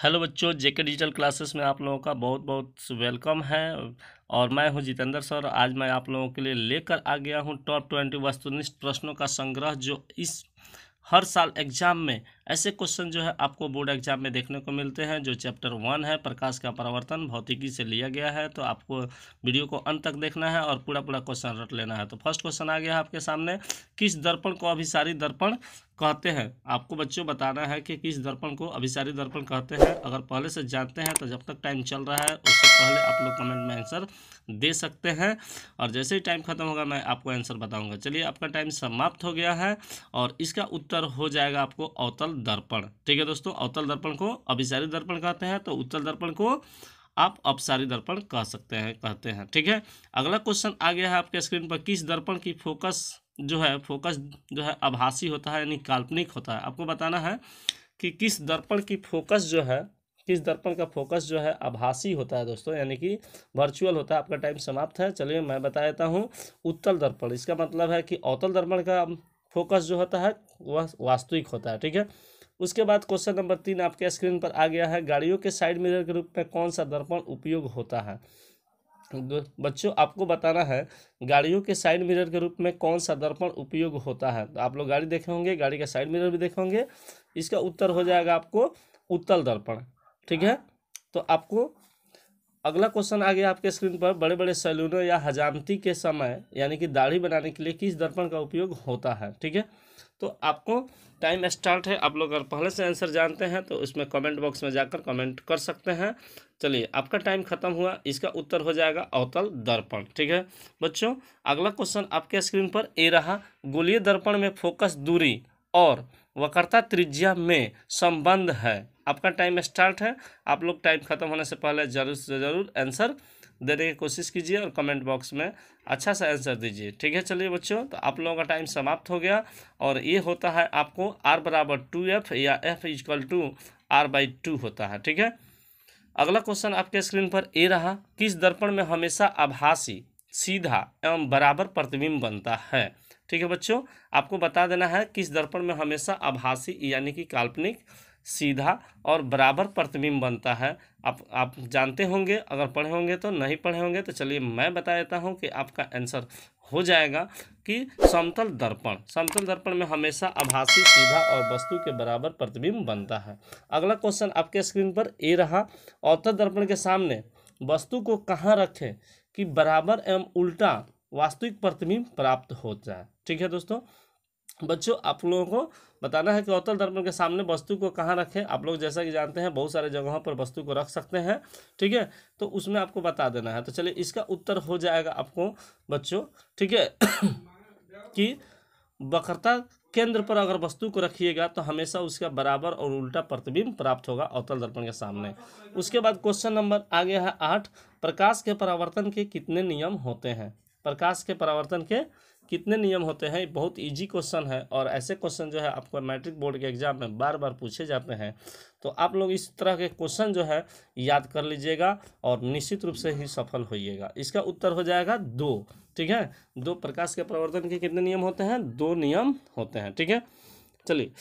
Hello बच्चों, जेके digital classes में आप लोगों का बहुत बहुत वेलकम है। और मैं हूं जितेंद्र सर। आज मैं आप लोगों के लिए लेकर आ गया हूं टॉप 20 वस्तुनिष्ठ प्रश्नों का संग्रह, जो इस हर साल एग्जाम में ऐसे क्वेश्चन जो है आपको बोर्ड एग्जाम में देखने को मिलते हैं। जो चैप्टर 1 है, प्रकाश का परावर्तन, भौतिकी से लिया गया है। तो आपको वीडियो को अंत तक देखना है और पूरा पूरा क्वेश्चन रट लेना है। तो फर्स्ट क्वेश्चन आ गया है आपके सामने। किस दर्पण को अभिसारी दर्पण कहते हैं? आपको बच्चों बताना है कि किस दर्पण को अभिसारी दर्पण कहते हैं। अगर पहले से जानते हैं तो जब तक टाइम चल रहा है उससे पहले आप लोग कमेंट में आंसर दे सकते हैं, और जैसे ही टाइम खत्म होगा मैं आपको आंसर बताऊंगा। चलिए, आपका टाइम समाप्त हो गया है और इसका उत्तर हो जाएगा आपको अवतल दर्पण। ठीक है दोस्तों, अवतल दर्पण को अभिसारी दर्पण कहते हैं, तो उत्तल दर्पण को आप अपसारी दर्पण कह सकते हैं, कहते हैं। ठीक है, अगला क्वेश्चन आ गया है आपके स्क्रीन पर। किस दर्पण की फोकस जो है आभासी होता है, यानी काल्पनिक होता है? आपको बताना है कि किस दर्पण की फोकस जो है, किस दर्पण का फोकस जो है आभासी होता है दोस्तों, यानी कि वर्चुअल होता है। आपका टाइम समाप्त है। चलिए मैं बता देता हूँ। उत्तल दर्पण, इसका मतलब है कि अवतल दर्पण का फोकस जो होता है वह वास्तविक होता है। ठीक है, उसके बाद क्वेश्चन नंबर 3 आपके स्क्रीन पर आ गया है। गाड़ियों के साइड मिरर के रूप में कौन सा दर्पण उपयोग होता है? बच्चों आपको बताना है गाड़ियों के साइड मिरर के रूप में कौन सा दर्पण उपयोग होता है। तो आप लोग गाड़ी देखे होंगे, गाड़ी का साइड मिरर भी देखे होंगे। इसका उत्तर हो जाएगा आपको उत्तल दर्पण। ठीक है, तो आपको अगला क्वेश्चन आ गया आपके स्क्रीन पर। बड़े बड़े सैलूनों या हजामती के समय यानी कि दाढ़ी बनाने के लिए किस दर्पण का उपयोग होता है? ठीक है, तो आपको टाइम स्टार्ट है। आप लोग अगर पहले से आंसर जानते हैं तो इसमें कमेंट बॉक्स में जाकर कमेंट कर सकते हैं। चलिए, आपका टाइम खत्म हुआ। इसका उत्तर हो जाएगा अवतल दर्पण। ठीक है बच्चों, अगला क्वेश्चन आपके स्क्रीन पर ए रहा। गोलीय दर्पण में फोकस दूरी और वक्रता त्रिज्या में संबंध है। आपका टाइम स्टार्ट है। आप लोग टाइम खत्म होने से पहले जरूर से ज़रूर आंसर देने की कोशिश कीजिए और कमेंट बॉक्स में अच्छा सा आंसर दीजिए। ठीक है, चलिए बच्चों, तो आप लोगों का टाइम समाप्त हो गया और ये होता है आपको r बराबर 2f या f इक्वल टू r/2 होता है। ठीक है, अगला क्वेश्चन आपके स्क्रीन पर ए रहा। किस दर्पण में हमेशा आभासी, सीधा एवं बराबर प्रतिबिंब बनता है? ठीक है बच्चों, आपको बता देना है किस दर्पण में हमेशा आभासी यानी कि काल्पनिक, सीधा और बराबर प्रतिबिंब बनता है। आप जानते होंगे, अगर पढ़े होंगे तो, नहीं पढ़े होंगे तो चलिए मैं बता देता हूं कि आपका आंसर हो जाएगा कि समतल दर्पण। समतल दर्पण में हमेशा आभासी, सीधा और वस्तु के बराबर प्रतिबिंब बनता है। अगला क्वेश्चन आपके स्क्रीन पर ए रहा। अवतल दर्पण के सामने वस्तु को कहाँ रखें कि बराबर एवं उल्टा वास्तविक प्रतिबिंब प्राप्त हो जाए? ठीक है दोस्तों, बच्चों आप लोगों को बताना है कि अवतल दर्पण के सामने वस्तु को कहाँ रखें। आप लोग जैसा कि जानते हैं बहुत सारे जगहों पर वस्तु को रख सकते हैं। ठीक है, तो उसमें आपको बता देना है। तो चलिए, इसका उत्तर हो जाएगा आपको बच्चों, ठीक है कि वक्रता केंद्र पर अगर वस्तु को रखिएगा तो हमेशा उसका बराबर और उल्टा प्रतिबिंब प्राप्त होगा अवतल दर्पण के सामने। उसके बाद क्वेश्चन नंबर आ गया है 8। प्रकाश के परावर्तन के कितने नियम होते हैं? प्रकाश के परावर्तन के कितने नियम होते हैं? बहुत इजी क्वेश्चन है और ऐसे क्वेश्चन जो है आपको मैट्रिक बोर्ड के एग्जाम में बार बार पूछे जाते हैं। तो आप लोग इस तरह के क्वेश्चन जो है याद कर लीजिएगा और निश्चित रूप से ही सफल होइएगा। इसका उत्तर हो जाएगा 2। ठीक है, 2। प्रकाश के परावर्तन के कितने नियम होते हैं? 2 नियम होते हैं। ठीक है, चलिए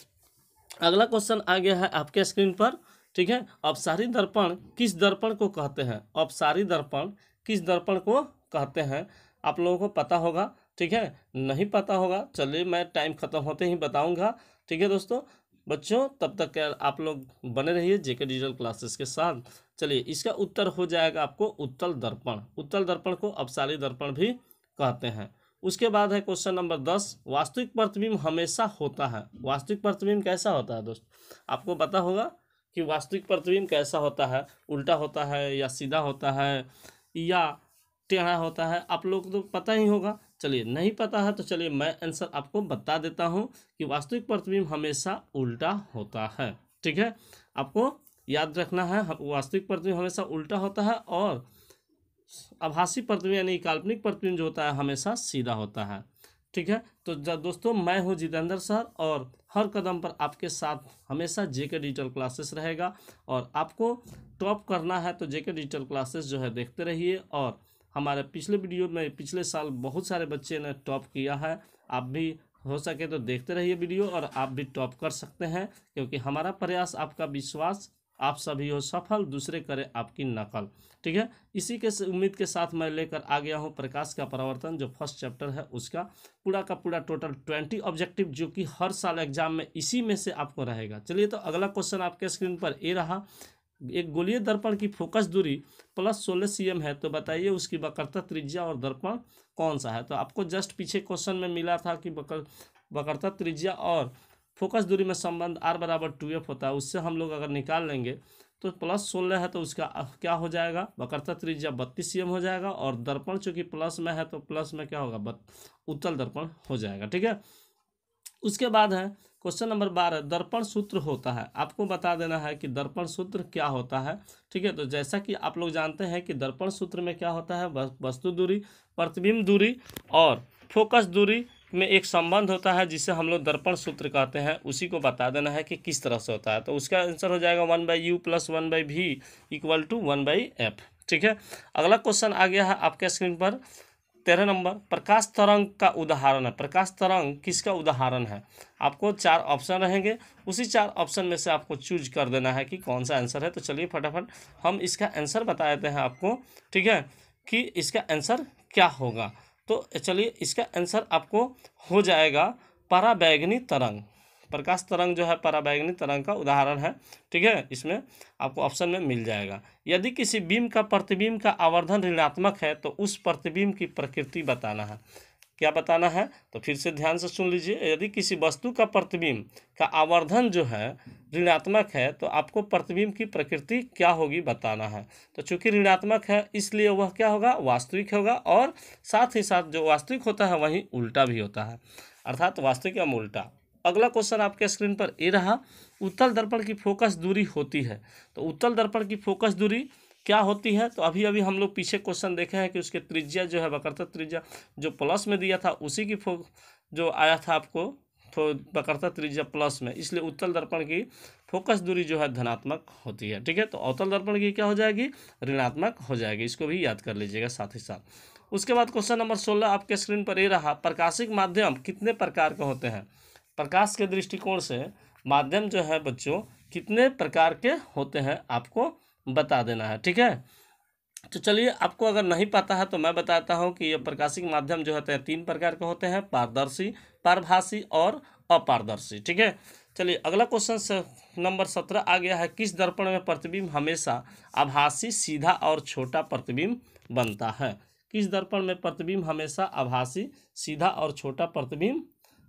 अगला क्वेश्चन आ गया है आपके स्क्रीन पर। ठीक है, अपसारी दर्पण किस दर्पण को कहते हैं? अपसारी दर्पण किस दर्पण को कहते हैं? आप लोगों को पता होगा। ठीक है, नहीं पता होगा चलिए मैं टाइम खत्म होते ही बताऊंगा। ठीक है दोस्तों, बच्चों तब तक आप लोग बने रहिए जेके डिजिटल क्लासेस के साथ। चलिए, इसका उत्तर हो जाएगा आपको उत्तल दर्पण। उत्तल दर्पण को अपसारी दर्पण भी कहते हैं। उसके बाद है क्वेश्चन नंबर 10। वास्तविक प्रतिबिंब हमेशा होता है। वास्तविक प्रतिबिंब कैसा होता है दोस्त? आपको पता होगा कि वास्तविक प्रतिबिंब कैसा होता है, उल्टा होता है या सीधा होता है या टेढ़ा होता है? आप लोग तो पता ही होगा। चलिए, नहीं पता है तो चलिए मैं आंसर आपको बता देता हूं कि वास्तविक प्रतिबिंब हमेशा उल्टा होता है। ठीक है, आपको याद रखना है वास्तविक प्रतिबिंब हमेशा उल्टा होता है और आभासी प्रतिबिंब यानी काल्पनिक प्रतिबिंब जो होता है हमेशा सीधा होता है। ठीक है, तो दोस्तों मैं हूं जितेंद्र सर और हर कदम पर आपके साथ हमेशा जेके डिजिटल क्लासेस रहेगा। और आपको टॉप करना है तो जेके डिजिटल क्लासेस जो है देखते रहिए। और हमारे पिछले वीडियो में पिछले साल बहुत सारे बच्चे ने टॉप किया है। आप भी हो सके तो देखते रहिए वीडियो और आप भी टॉप कर सकते हैं, क्योंकि हमारा प्रयास आपका विश्वास आप सभी हो सफल, दूसरे करें आपकी नकल। ठीक है, इसी के उम्मीद के साथ मैं लेकर आ गया हूँ प्रकाश का परावर्तन, जो फर्स्ट चैप्टर है उसका पूरा का पूरा टोटल 20 ऑब्जेक्टिव, जो कि हर साल एग्जाम में इसी में से आपको रहेगा। चलिए, तो अगला क्वेश्चन आपके स्क्रीन पर ये रहा। एक गोलीय दर्पण की फोकस दूरी +16 cm है, तो बताइए उसकी वक्रता, त्रिज्या और दर्पण कौन सा है। तो आपको जस्ट पीछे क्वेश्चन में मिला था कि वक्रता, त्रिज्या और फोकस दूरी में संबंध r = 2f होता है। उससे हम लोग अगर निकाल लेंगे तो +16 है तो उसका क्या हो जाएगा, वक्रता त्रिज्या 32 cm हो जाएगा, और दर्पण चूंकि प्लस में है तो प्लस में क्या होगा, उत्तल दर्पण हो जाएगा। ठीक है, उसके बाद है क्वेश्चन नंबर 12, दर्पण सूत्र होता है। आपको बता देना है कि दर्पण सूत्र क्या होता है। ठीक है, तो जैसा कि आप लोग जानते हैं कि दर्पण सूत्र में क्या होता है, वस्तु दूरी, प्रतिबिंब दूरी और फोकस दूरी में एक संबंध होता है जिसे हम लोग दर्पण सूत्र कहते हैं। उसी को बता देना है कि किस तरह से होता है। तो उसका आंसर हो जाएगा 1/u + 1/v = 1/f। ठीक है, अगला क्वेश्चन आ गया है आपके स्क्रीन पर 13 नंबर, प्रकाश तरंग का उदाहरण है। प्रकाश तरंग किसका उदाहरण है। आपको 4 ऑप्शन रहेंगे, उसी 4 ऑप्शन में से आपको चूज कर देना है कि कौन सा आंसर है। तो चलिए फटाफट हम इसका आंसर बता देते हैं आपको। ठीक है, कि इसका आंसर क्या होगा। तो चलिए, इसका आंसर आपको हो जाएगा पराबैंगनी तरंग। प्रकाश तरंग जो है पराबैंगनी तरंग का उदाहरण है। ठीक है, इसमें आपको ऑप्शन में मिल जाएगा। यदि किसी बीम का प्रतिबिंब का आवर्धन ऋणात्मक है तो उस प्रतिबिंब की प्रकृति बताना है। क्या बताना है, तो फिर से ध्यान से सुन लीजिए। यदि किसी वस्तु का प्रतिबिंब का आवर्धन जो है ऋणात्मक है तो आपको प्रतिबिंब की प्रकृति क्या होगी बताना है। तो चूंकि ऋणात्मक है इसलिए वह क्या होगा, वास्तविक होगा, और साथ ही साथ जो वास्तविक होता है वहीं उल्टा भी होता है, अर्थात वास्तविक एवं उल्टा। अगला क्वेश्चन आपके स्क्रीन पर ये रहा, उत्तल दर्पण की फोकस दूरी होती है। तो उत्तल दर्पण की फोकस दूरी क्या होती है, तो अभी अभी हम लोग पीछे क्वेश्चन देखे हैं कि उसके त्रिज्या जो है, वक्रता त्रिज्या जो प्लस में दिया था उसी की जो आया था आपको तो वक्रता त्रिज्या प्लस में, इसलिए उत्तल दर्पण की फोकस दूरी जो है धनात्मक होती है। ठीक है, तो अवतल दर्पण की क्या हो जाएगी, ऋणात्मक हो जाएगी। इसको भी याद कर लीजिएगा साथ ही साथ। उसके बाद क्वेश्चन नंबर 16 आपके स्क्रीन पर ये रहा, प्रकाशिक माध्यम कितने प्रकार के होते हैं। प्रकाश के दृष्टिकोण से माध्यम जो है बच्चों कितने प्रकार के होते हैं आपको बता देना है। ठीक है, तो चलिए, आपको अगर नहीं पता है तो मैं बताता हूँ कि ये प्रकाशिक माध्यम जो होते हैं 3 प्रकार के होते हैं, पारदर्शी, पारभासी और अपारदर्शी। ठीक है, चलिए अगला क्वेश्चन नंबर 17 आ गया है, किस दर्पण में प्रतिबिंब हमेशा आभासी, सीधा और छोटा प्रतिबिंब बनता है। किस दर्पण में प्रतिबिंब हमेशा आभासी, सीधा और छोटा प्रतिबिंब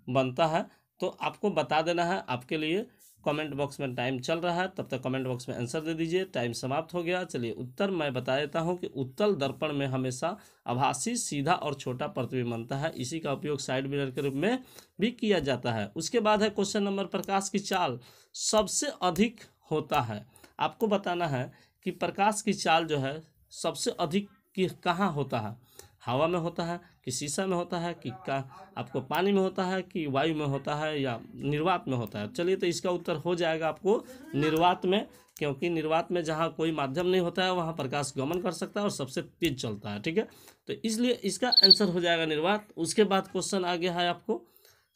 बनता है, तो आपको बता देना है। आपके लिए कमेंट बॉक्स में टाइम चल रहा है, तब तक कमेंट बॉक्स में आंसर दे दीजिए। टाइम समाप्त हो गया। चलिए, उत्तर मैं बता देता हूं कि उत्तल दर्पण में हमेशा आभासी, सीधा और छोटा प्रतिबिंब बनता है। इसी का उपयोग साइड मिरर के रूप में भी किया जाता है। उसके बाद है क्वेश्चन नंबर, प्रकाश की चाल सबसे अधिक होता है। आपको बताना है कि प्रकाश की चाल जो है सबसे अधिक कहाँ होता है, हवा में होता है कि शीशा में होता है कि आपको पानी में होता है कि वायु में होता है या निर्वात में होता है। चलिए, तो इसका उत्तर हो जाएगा आपको निर्वात में, क्योंकि निर्वात में जहाँ कोई माध्यम नहीं होता है वहाँ प्रकाश गमन कर सकता है और सबसे तेज चलता है। ठीक है, तो इसलिए इसका आंसर हो जाएगा निर्वात। उसके बाद क्वेश्चन आ गया है आपको,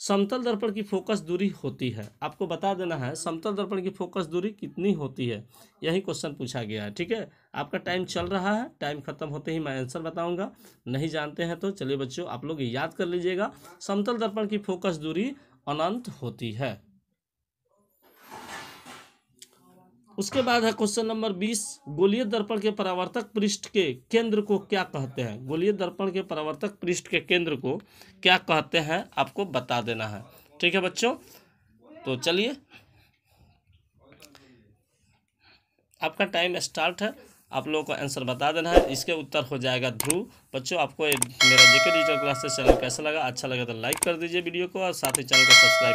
समतल दर्पण की फोकस दूरी होती है। आपको बता देना है समतल दर्पण की फोकस दूरी कितनी होती है, यही क्वेश्चन पूछा गया है। ठीक है, आपका टाइम चल रहा है, टाइम खत्म होते ही मैं आंसर बताऊंगा। नहीं जानते हैं तो चलिए बच्चों, आप लोग याद कर लीजिएगा, समतल दर्पण की फोकस दूरी अनंत होती है। उसके बाद है क्वेश्चन नंबर 20, गोलीय दर्पण के परावर्तक पृष्ठ के केंद्र को क्या कहते हैं। गोलीय दर्पण के परावर्तक पृष्ठ के केंद्र को क्या कहते हैं आपको बता देना है। ठीक है बच्चों, तो चलिए आपका टाइम स्टार्ट है, आप लोगों को आंसर बता देना है। इसके उत्तर हो जाएगा ध्रुव। बच्चों, आपको मेरा जेके डिजिटल क्लासेस चैनल कैसा लगा, अच्छा लगा तो लाइक कर दीजिए वीडियो को, और साथ ही चैनल को सब्सक्राइब